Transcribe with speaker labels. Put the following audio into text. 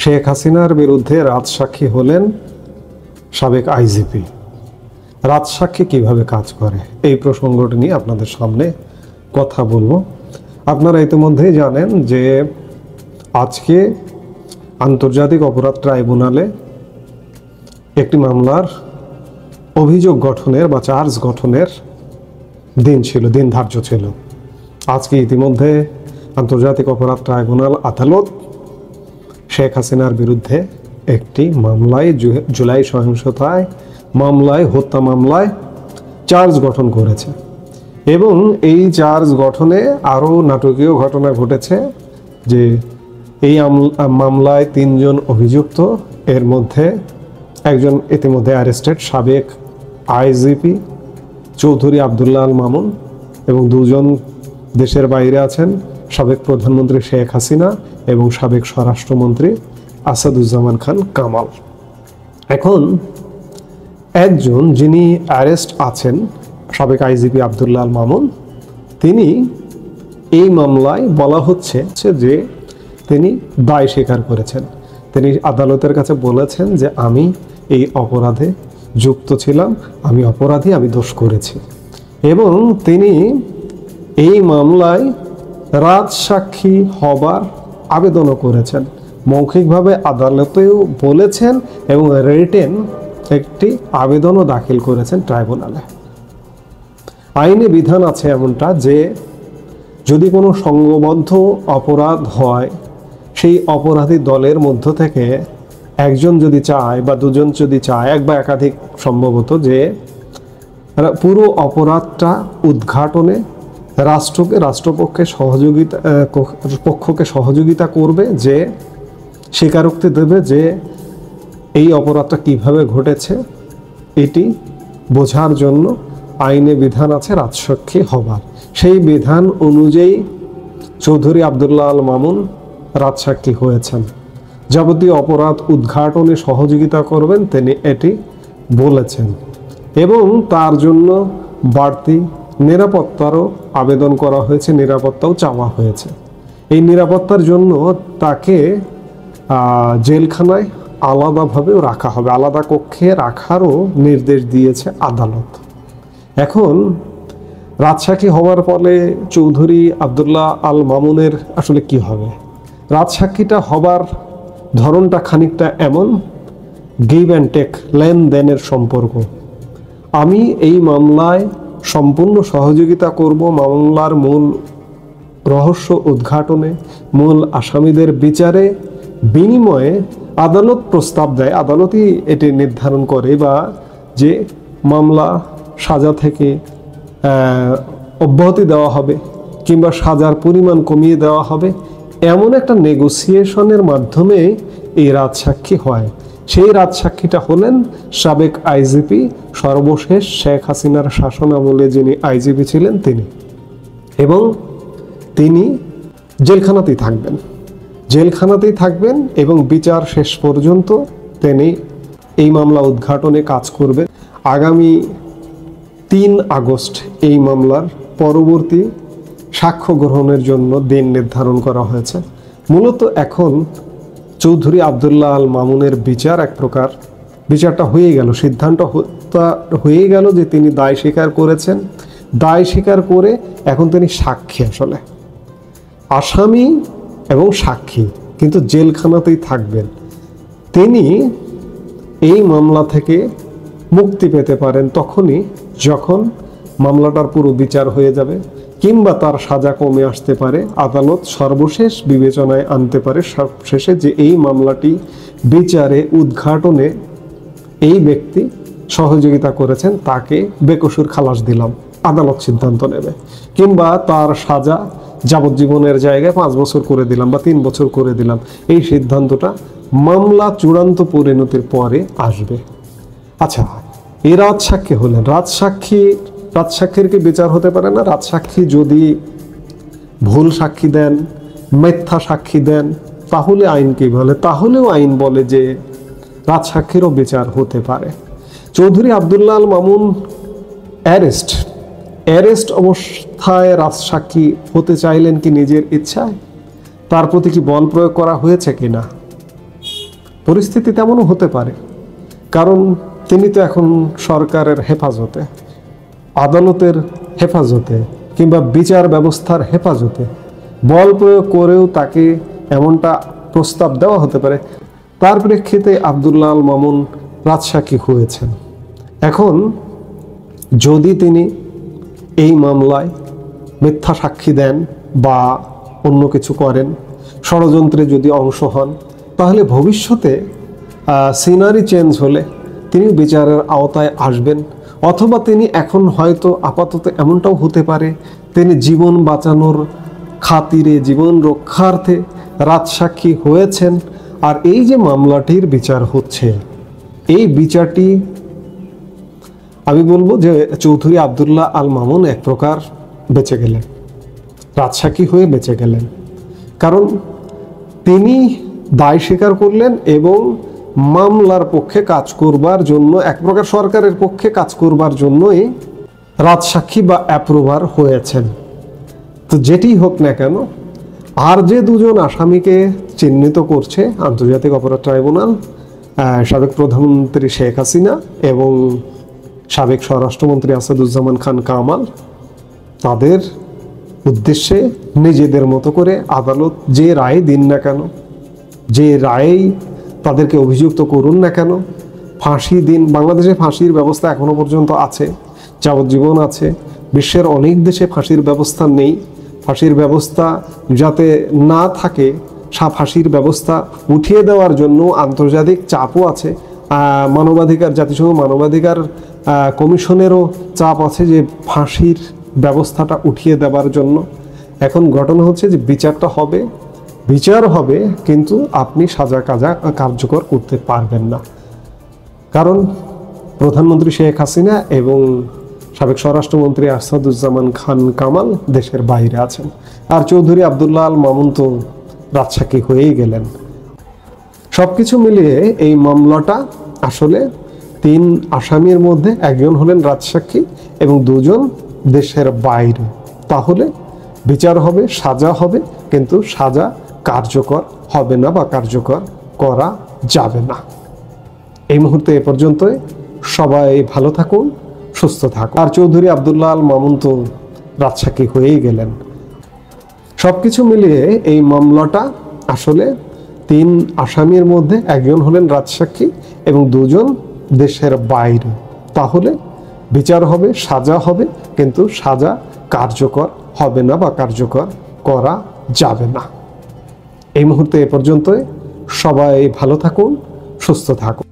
Speaker 1: শেখ হাসিনার বিরুদ্ধে রাজসাক্ষী হলেন সাবেক আইজিপি। রাজসাক্ষী কিভাবে কাজ করে এই প্রসঙ্গটি নিয়ে আপনাদের সামনে কথা বলবো। আপনারা ইতিমধ্যেই জানেন যে আজকে আন্তর্জাতিক অপরাধ ট্রাইব্যুনালে একটি মামলার অভিযোগ গঠনের বা চার্জ গঠনের দিন ধার্য ছিল। আজকে ইতিমধ্যে আন্তর্জাতিক অপরাধ ট্রাইব্যুনাল আদালত শেখ হাসিনার বিরুদ্ধে একটি মামলায়, জুলাই সহিংসতায় মামলায়, হত্যা মামলায় চার্জ গঠন করেছে এবং এই চার্জ গঠনে আরও নাটকীয় ঘটনা ঘটেছে যে এই মামলায় 3 জন অভিযুক্ত, এর মধ্যে একজন ইতিমধ্যে অ্যারেস্টেড সাবেক আইজিপি চৌধুরী আবদুল্লাহ আল মামুন এবং 2 জন দেশের বাইরে আছেন, সাবেক প্রধানমন্ত্রী শেখ হাসিনা এবং সাবেক স্বরাষ্ট্রমন্ত্রী আসাদুজ্জামান খান কামাল। এখন একজন যিনি অ্যারেস্ট আছেন সাবেক আইজিপি আবদুল্লাহ আল মামুন, তিনি এই মামলায় বলা হচ্ছে যে তিনি দায় স্বীকার করেছেন। তিনি আদালতের কাছে বলেছেন যে আমি এই অপরাধে যুক্ত ছিলাম, আমি অপরাধী, আমি দোষ করেছি এবং তিনি এই মামলায় রাজসাক্ষী হবার আবেদনও করেছেন। মৌখিকভাবে আদালতেও বলেছেন এবং রিটেন একটি আবেদনও দাখিল করেছেন ট্রাইব্যুনালে। আইনে বিধান আছে এমনটা যে যদি কোনো সংঘবদ্ধ অপরাধ হয়, সেই অপরাধী দলের মধ্য থেকে একজন যদি চায় বা 2 জন যদি চায়, এক বা একাধিক সম্ভবত, যে পুরো অপরাধটা উদ্ঘাটনে রাষ্ট্রপক্ষকে সহযোগিতা করবে, যে স্বীকারোক্তি দেবে যে এই অপরাধটা কিভাবে ঘটেছে, এটি বোঝার জন্য আইনে বিধান আছে রাজসাক্ষী হবার। সেই বিধান অনুযায়ী চৌধুরী আবদুল্লাহ আল মামুন রাজসাক্ষী হয়েছেন। যাবতীয় অপরাধ উদ্ঘাটনে সহযোগিতা করবেন তিনি এটি বলেছেন এবং তার জন্য বাড়তি নিরাপত্তারও আবেদন করা হয়েছে, নিরাপত্তাও চাওয়া হয়েছে। এই নিরাপত্তার জন্য তাকে জেলখানায় আলাদাভাবেও রাখা হবে, আলাদা কক্ষে রাখারও নির্দেশ দিয়েছে আদালত। এখন রাজসাক্ষী হওয়ার ফলে চৌধুরী আবদুল্লাহ আল মামুনের আসলে কি হবে? রাজসাক্ষীটা হবার ধরনটা খানিকটা এমন, গিভ অ্যান্ড টেক, লেনদেনের সম্পর্ক। আমি এই মামলায় সম্পূর্ণ সহযোগিতা করব, মামলার মূল রহস্য উদ্ঘাটনে, মূল আসামিদের বিচারে, বিনিময়ে আদালত প্রস্তাব দেয়, আদালতই এটি নির্ধারণ করে বা যে মামলা সাজা থেকে অব্যাহতি দেওয়া হবে কিংবা সাজার পরিমাণ কমিয়ে দেওয়া হবে, এমন একটা নেগোসিয়েশনের মাধ্যমে এই রাজসাক্ষী হয়। সেই রাজসাক্ষীটা হলেন সাবেক আইজিপি, সর্বশেষ শেখ হাসিনার শাসন আমলে যিনি আইজিপি ছিলেন তিনি, এবং তিনি জেলখানাতেই থাকবেন এবং বিচার শেষ পর্যন্ত তিনি এই মামলা উদ্ঘাটনে কাজ করবেন। আগামী 3 আগস্ট এই মামলার পরবর্তী সাক্ষ্য গ্রহণের জন্য দিন নির্ধারণ করা হয়েছে। মূলত এখন চৌধুরী আবদুল্লাহ আল মামুনের বিচার এক প্রকার, বিচারটা হয়ে গেল, সিদ্ধান্ত হয়ে গেল যে তিনি দায় স্বীকার করেছেন। দায় স্বীকার করে এখন তিনি সাক্ষী, আসলে আসামি এবং সাক্ষী, কিন্তু জেলখানাতেই থাকবেন। তিনি এই মামলা থেকে মুক্তি পেতে পারেন তখনই যখন মামলাটার পুরো বিচার হয়ে যাবে কিংবা তার সাজা কমে আসতে পারে। আদালত সর্বশেষ বিবেচনায় আনতে পারে সবশেষে যে এই মামলাটি বিচারে উদ্ঘাটনে এই ব্যক্তি সহযোগিতা করেছেন, তাকে বেকসুর খালাস দিলাম, আদালত সিদ্ধান্ত নেবে, কিংবা তার সাজা যাবজ্জীবনের জায়গায় 5 বছর করে দিলাম বা 3 বছর করে দিলাম। এই সিদ্ধান্তটা মামলা চূড়ান্ত পরিণতির পরে আসবে। আচ্ছা, এই রাজসাক্ষী হলেন, রাজসাক্ষীর কি বিচার হতে পারে না? রাজসাক্ষী যদি ভুল সাক্ষী দেন, মিথ্যা সাক্ষী দেন, তাহলে আইন কি বলে? তাহলেও আইন বলে যে রাজসাক্ষীরও বিচার হতে পারে। চৌধুরী আবদুল্লাহ আল মামুন অ্যারেস্ট অবস্থায় রাজসাক্ষী হতে চাইলেন কি নিজের ইচ্ছায়? তার প্রতি কি বল প্রয়োগ করা হয়েছে কিনা? পরিস্থিতি তেমনও হতে পারে, কারণ তিনি তো এখন সরকারের হেফাজতে, আদালতের হেফাজতে কিংবা বিচার ব্যবস্থার হেফাজতে। বল প্রয়োগ করেও তাকে এমনটা প্রস্তাব দেওয়া হতে পারে। তার প্রেক্ষিতে আব্দুল্লাহ আল মামুন রাজসাক্ষী হয়েছেন। এখন যদি তিনি এই মামলায় মিথ্যা সাক্ষী দেন বা অন্য কিছু করেন, ষড়যন্ত্রে যদি অংশ হন, তাহলে ভবিষ্যতে সিনারি চেঞ্জ হলে তিনি বিচারের আওতায় আসবেন। অথবা তিনি এখন হয়তো আপাতত এমনটাও হতে পারে তিনি জীবন বাঁচানোর খাতিরে, জীবন রক্ষার্থে রাজসাক্ষী হয়েছেন। আর এই যে মামলাটির বিচার হচ্ছে, এই বিচারটি আমি বলবো যে চৌধুরী আব্দুল্লাহ আল মামুন এক প্রকার বেঁচে গেলেন, রাজসাক্ষী হয়ে বেঁচে গেলেন। কারণ তিনি দায় স্বীকার করলেন এবং মামলার পক্ষে কাজ করবার জন্য, এক প্রকার সরকারের পক্ষে কাজ করবার জন্যই রাজসাক্ষী বা অ্যাপ্রুভার হয়েছেন। তো যেটি হোক না কেন, আর যে দুজন আসামিকে চিহ্নিত করছে আন্তর্জাতিক অপরাধ ট্রাইব্যুনাল, সাবেক প্রধানমন্ত্রী শেখ হাসিনা এবং সাবেক স্বরাষ্ট্রমন্ত্রী আসাদুজ্জামান খান কামাল, তাদের উদ্দেশ্যে নিজেদের মতো করে আদালত যে রায় দিন না কেন, যে রায়েই তাদেরকে অভিযুক্ত করুন না কেন, ফাঁসি দিন। বাংলাদেশে ফাঁসির ব্যবস্থা এখনো পর্যন্ত আছে, যাবজ্জীবন আছে। বিশ্বের অনেক দেশে ফাঁসির ব্যবস্থা নেই। ফাঁসির ব্যবস্থা যাতে না থাকে, ফাঁসির ব্যবস্থা উঠিয়ে দেওয়ার জন্য আন্তর্জাতিক চাপও আছে। মানবাধিকার, জাতিসংঘ মানবাধিকার কমিশনেরও চাপ আছে যে ফাঁসির ব্যবস্থাটা উঠিয়ে দেওয়ার জন্য। এখন ঘটনা হচ্ছে যে বিচার হবে, কিন্তু আপনি সাজা কার্যকর করতে পারবেন না। কারণ প্রধানমন্ত্রী শেখ হাসিনা এবং সাবেক স্বরাষ্ট্রমন্ত্রী আসাদুজ্জামান খান কামাল দেশের বাইরে আছেন, আর চৌধুরী আব্দুল্লাহ আল মামুন তো রাজসাক্ষী হয়েই গেলেন। সবকিছু মিলিয়ে এই মামলাটা আসলে 3 আসামির মধ্যে একজন হলেন রাজসাক্ষী এবং 2 জন দেশের বাইরে। তাহলে বিচার হবে, সাজা হবে, কিন্তু সাজা কার্যকর হবে না বা কার্যকর করা যাবে না। এই মুহূর্তে এ পর্যন্তই। সবাই ভালো থাকুন, সুস্থ থাকুন। আর চৌধুরী আব্দুল্লাহ আল মামুন তো রাজসাক্ষী হয়েই গেলেন। সবকিছু মিলিয়ে এই মামলাটা আসলে 3 আসামির মধ্যে একজন হলেন রাজসাক্ষী এবং 2 জন দেশের বাইরে। তাহলে বিচার হবে, সাজা হবে, কিন্তু সাজা কার্যকর হবে না বা কার্যকর করা যাবে না। এই মুহূর্তে এ পর্যন্তই। সবাই ভালো থাকুন, সুস্থ থাকুন।